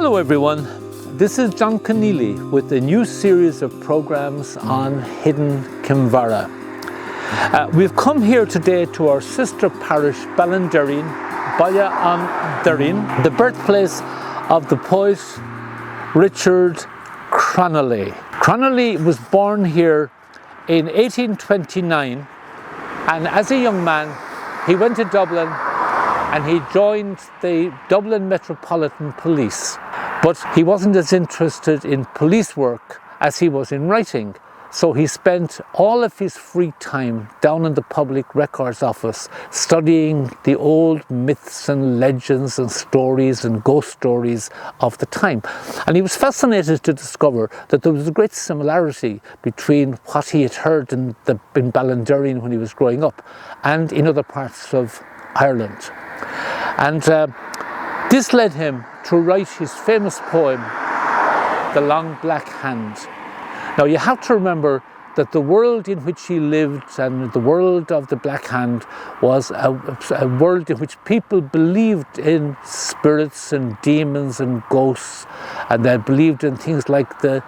Hello everyone, this is John Conneely with a new series of programs on hidden Kinvara. We've come here today to our sister parish Ballinderreen, the birthplace of the poet Richard Cronnolly. Cronnolly was born here in 1829, and as a young man he went to Dublin and he joined the Dublin Metropolitan Police. But he wasn't as interested in police work as he was in writing. So he spent all of his free time down in the Public Records Office studying the old myths and legends and stories and ghost stories of the time. And he was fascinated to discover that there was a great similarity between what he had heard in Ballinderreen when he was growing up and in other parts of Ireland. And this led him to write his famous poem, The Long Black Hand. Now you have to remember that the world in which he lived and the world of the Black Hand was a world in which people believed in spirits and demons and ghosts, and they believed in things like the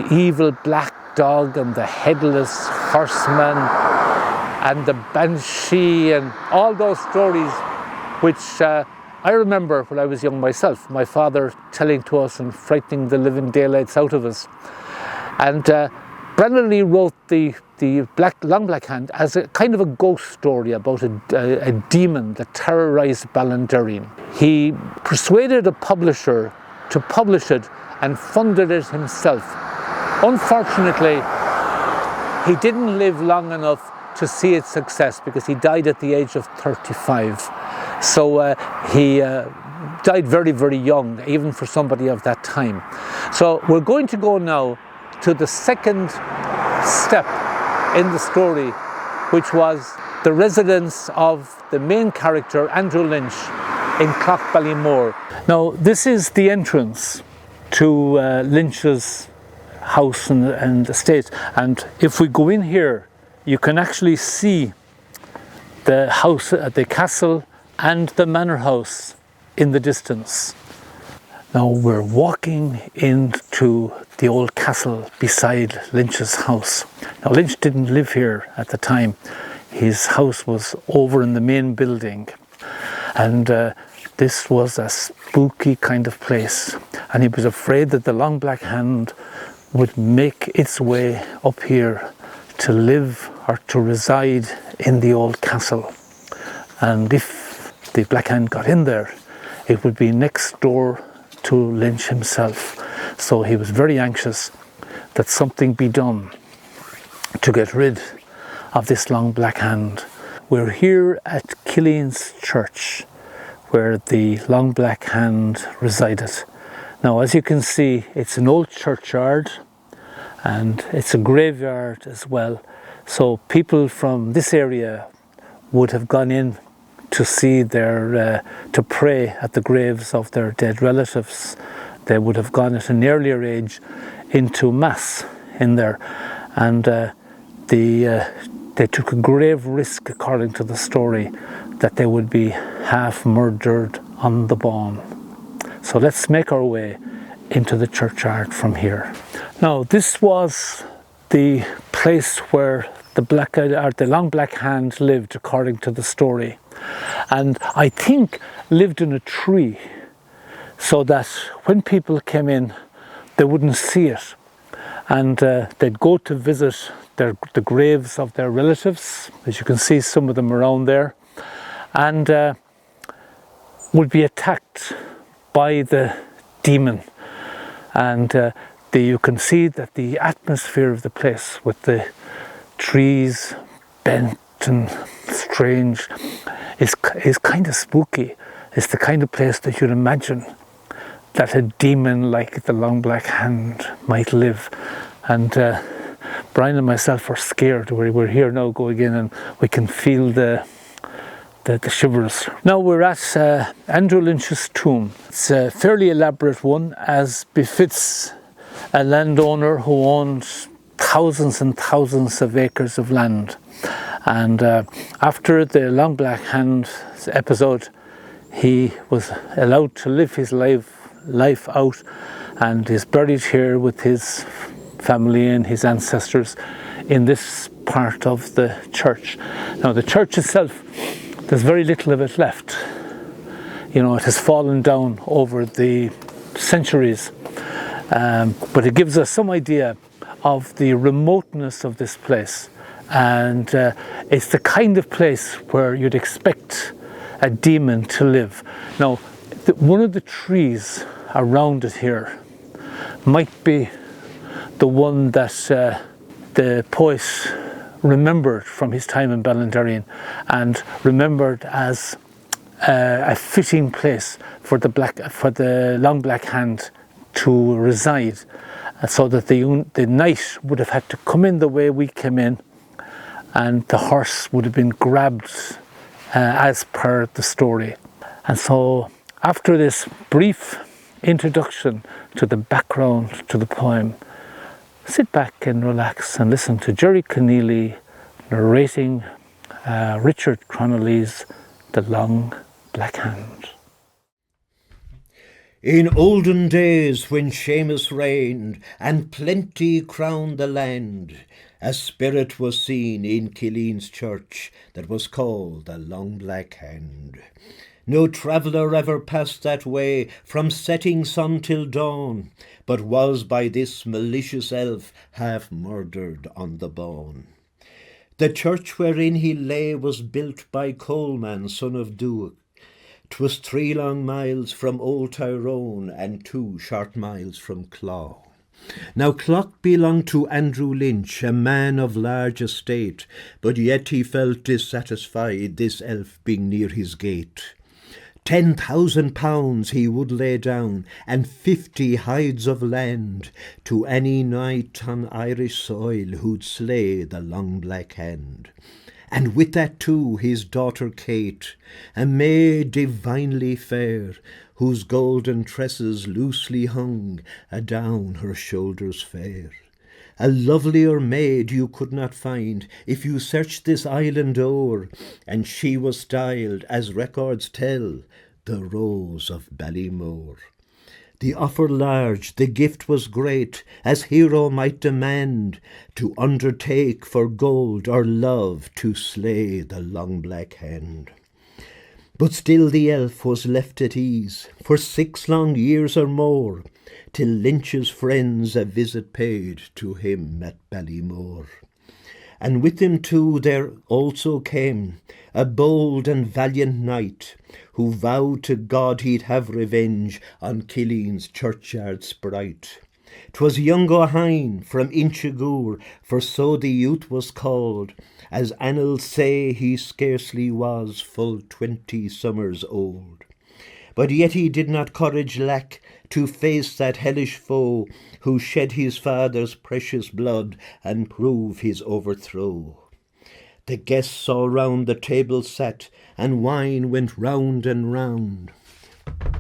evil black dog and the headless horseman and the banshee and all those stories which I remember when I was young myself, my father telling to us and frightening the living daylights out of us. And Cronnolly wrote the Long Black Hand as a kind of a ghost story about a demon that terrorized Ballinderreen. He persuaded a publisher to publish it and funded it himself. Unfortunately, he didn't live long enough to see its success because he died at the age of 35. So he died very, very young, even for somebody of that time. So we're going to go now to the second step in the story, which was the residence of the main character, Andrew Lynch, in Clough-Ballymore. Now, this is the entrance to Lynch's house and estate. And if we go in here, you can actually see the house, the castle, and the manor house in the distance. Now we're walking into the old castle beside Lynch's house. Now Lynch didn't live here at the time. His house was over in the main building, and this was a spooky kind of place, and he was afraid that the Long Black Hand would make its way up here to live or to reside in the old castle. And if the Black Hand got in there, it would be next door to Lynch himself. So he was very anxious that something be done to get rid of this Long Black Hand. We're here at Killeen's church, where the Long Black Hand resided. Now, as you can see, it's an old churchyard and it's a graveyard as well. So people from this area would have gone in to see to pray at the graves of their dead relatives. They would have gone at an earlier age into mass in there, and they took a grave risk, according to the story, that they would be half murdered on the bawn. So let's make our way into the churchyard from here. Now, this was the place where the Long Black Hand lived, according to the story, and I think lived in a tree, so that when people came in they wouldn't see it, and they'd go to visit the graves of their relatives, as you can see some of them around there, and would be attacked by the demon. And you can see that the atmosphere of the place, with the trees bent and strange, is kind of spooky. It's the kind of place that you'd imagine that a demon like the Long Black Hand might live. And Brian and myself are scared. We're here now going in, and we can feel the shivers. Now we're at Andrew Lynch's tomb. It's a fairly elaborate one, as befits a landowner who owns thousands and thousands of acres of land. And after the Long Black Hand episode, he was allowed to live his life life out, and is buried here with his family and his ancestors in this part of the church. Now the church itself, there's very little of it left. You know, it has fallen down over the centuries, but it gives us some idea of the remoteness of this place, and it's the kind of place where you'd expect a demon to live. Now, one of the trees around it here might be the one that the poet remembered from his time in Ballinderreen and remembered as a fitting place for the long black hand to reside, so that the knight would have had to come in the way we came in, and the horse would have been grabbed as per the story. And so after this brief introduction to the background to the poem, sit back and relax and listen to Gerry Conneely narrating Richard Cronnolly's The Long Black Hand. In olden days when Sheamus reigned and plenty crowned the land, a spirit was seen in Killeen's church that was called the Long Black Hand. No traveller ever passed that way from setting sun till dawn, but was by this malicious elf half murdered on the bone. The church wherein he lay was built by Coleman, son of Duach. 'Twas 3 long miles from Old Tyrone and 2 short miles from Claw. Now clock belonged to Andrew Lynch, a man of large estate, but yet he felt dissatisfied, this elf being near his gate. 10,000 pounds he would lay down, and 50 hides of land, to any knight on Irish soil who'd slay the Long Black Hand. And with that too his daughter Kate, a maid divinely fair, whose golden tresses loosely hung adown her shoulders fair. A lovelier maid you could not find if you searched this island o'er, and she was styled, as records tell, the Rose of Ballymore. The offer large, the gift was great, as hero might demand, to undertake for gold or love to slay the Long Black Hand. But still the elf was left at ease for 6 long years or more, till Lynch's friends a visit paid to him at Ballymore. And with him too there also came a bold and valiant knight, who vowed to God he'd have revenge on Killeen's churchyard sprite. 'Twas young O'Hine from Inchigur, for so the youth was called, as annals say he scarcely was full 20 summers old. But yet he did not courage lack to face that hellish foe, who shed his father's precious blood and prove his overthrow. The guests all round the table sat, and wine went round and round,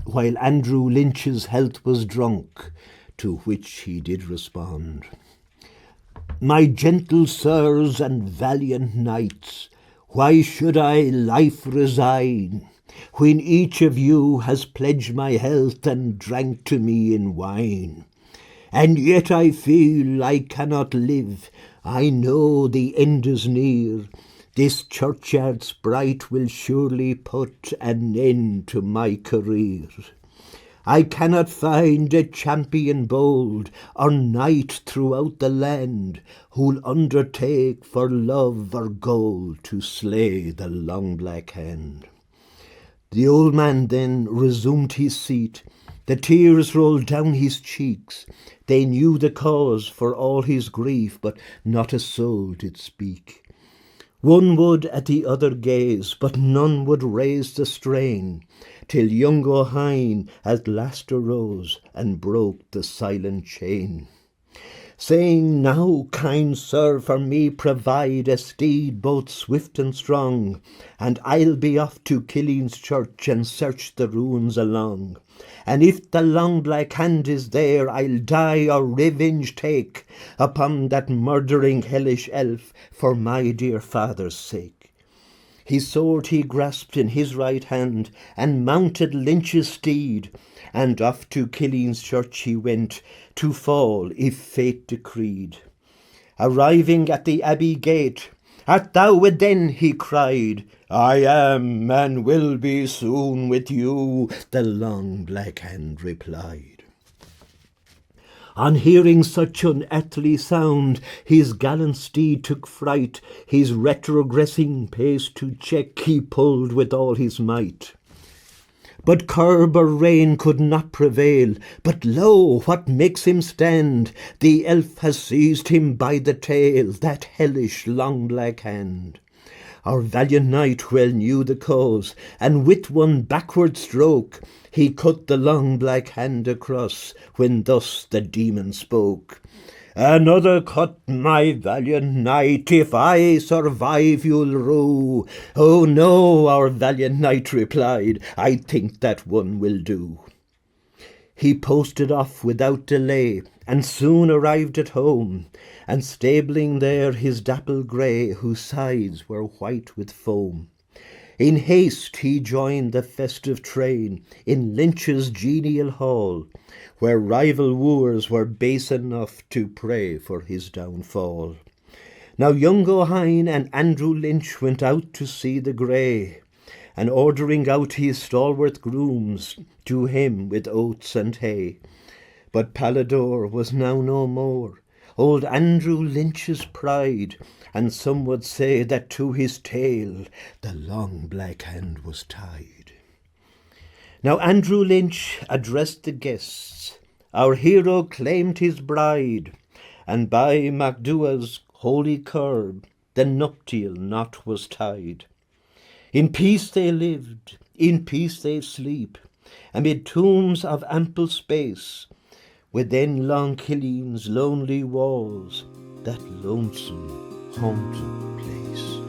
while Andrew Lynch's health was drunk, to which he did respond. My gentle sirs and valiant knights, why should I life resign, when each of you has pledged my health and drank to me in wine? And yet I feel I cannot live, I know the end is near. This churchyard sprite will surely put an end to my career. I cannot find a champion bold or knight throughout the land, who'll undertake for love or gold to slay the Long Black Hand. The old man then resumed his seat. The tears rolled down his cheeks. They knew the cause for all his grief, but not a soul did speak. One would at the other gaze, but none would raise the strain, till young O'Hine at last arose and broke the silent chain, saying, Now, kind sir, for me provide a steed both swift and strong, and I'll be off to Killeen's church and search the ruins along. And if the Long Black Hand is there, I'll die or revenge take upon that murdering hellish elf for my dear father's sake. His sword he grasped in his right hand, and mounted Lynch's steed, and off to Killeen's church he went, to fall if fate decreed. Arriving at the abbey gate, "Art thou within?" he cried. "I am, and will be soon with you," the long black hand replied. On hearing such unearthly sound, his gallant steed took fright. His retrogressing pace to check, he pulled with all his might. But curb or rein could not prevail. But lo, what makes him stand? The elf has seized him by the tail, that hellish long black hand. Our valiant knight well knew the cause, and with one backward stroke he cut the long black hand across, when thus the demon spoke. "Another cut, my valiant knight, if I survive you'll rue." "Oh no," our valiant knight replied, "I think that one will do." He posted off without delay, and soon arrived at home, and stabling there his dapple grey, whose sides were white with foam. In haste he joined the festive train in Lynch's genial hall, where rival wooers were base enough to pray for his downfall. Now young O'Hine and Andrew Lynch went out to see the grey, and ordering out his stalwart grooms to him with oats and hay. But Pallador was now no more, old Andrew Lynch's pride, and some would say that to his tail the long black hand was tied. Now Andrew Lynch addressed the guests. Our hero claimed his bride, and by Macdua's holy curb the nuptial knot was tied. In peace they lived, in peace they sleep, amid tombs of ample space, within long Killeen's lonely walls, that lonesome, haunted place.